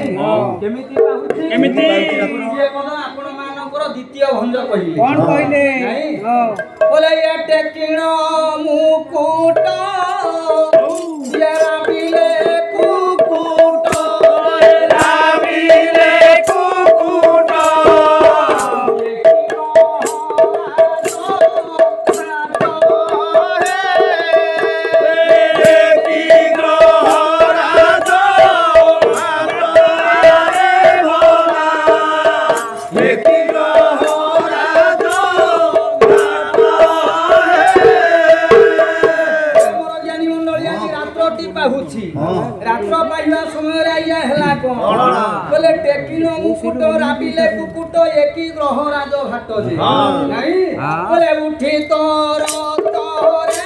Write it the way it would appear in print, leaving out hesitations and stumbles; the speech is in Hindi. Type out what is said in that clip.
केमिति पाहुछि केमिति ये पद आपण मानकर द्वितीय भंज कहिले कौन कहले बोले ये टेकिण मुकुट यारा बिले कुकुट राविले कुकुट रात्र पाइबा समय आइया हला कोन बोले टेकिनो मुकुट राबिले कुकुट एकी ग्रह राज घाट जे नहीं बोले उठी तोर तोरे